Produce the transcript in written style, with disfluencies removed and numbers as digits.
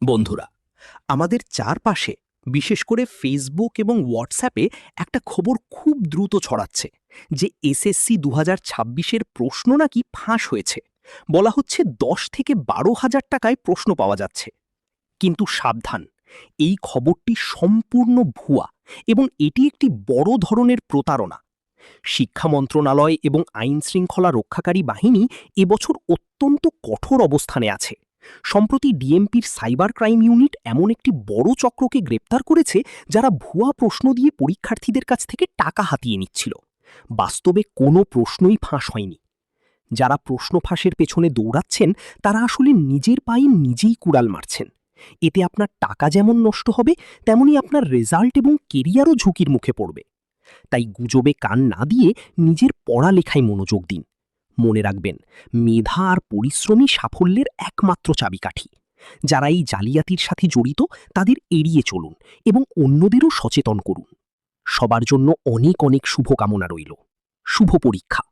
বন্ধুরা, আমাদের চারপাশে বিশেষ করে ফেসবুক এবং হোয়াটসঅ্যাপে একটা খবর খুব দ্রুত ছড়াচ্ছে যে এসএসসি ২০২৬-এর প্রশ্ন নাকি ফাঁস হয়েছে। বলা হচ্ছে ১০ থেকে ১২,০০০ টাকায় প্রশ্ন পাওয়া যাচ্ছে। কিন্তু সাবধান, এই খবরটি সম্পূর্ণ ভুয়া এবং এটি একটি বড় ধরনের প্রতারণা। শিক্ষা মন্ত্রণালয় এবং আইন শৃঙ্খলা রক্ষাকারী বাহিনী এবছর অত্যন্ত কঠোর অবস্থানে আছে। সম্প্রতি ডিএমপির সাইবার ক্রাইম ইউনিট এমন একটি বড় চক্রকে গ্রেপ্তার করেছে যারা ভুয়া প্রশ্ন দিয়ে পরীক্ষার্থীদের কাছ থেকে টাকা হাতিয়ে নিচ্ছিল। বাস্তবে কোনো প্রশ্নই ফাঁস হয়নি। যারা প্রশ্ন ফাঁসের পেছনে দৌড়াচ্ছেন তারা আসলে নিজের পায়ে নিজেই কুড়াল মারছেন। এতে আপনার টাকা যেমন নষ্ট হবে, তেমনি আপনার রেজাল্ট এবং কেরিয়ারও ঝুঁকির মুখে পড়বে। তাই গুজবে কান না দিয়ে নিজের পড়ালেখায় মনোযোগ দিন। মনে রাখবেন, মেধা আর পরিশ্রমই সাফল্যের একমাত্র চাবিকাঠি। যারা এই জালিয়াতির সাথে জড়িত তাদের এড়িয়ে চলুন এবং অন্যদেরও সচেতন করুন। সবার জন্য অনেক অনেক শুভকামনা রইল। শুভ পরীক্ষা।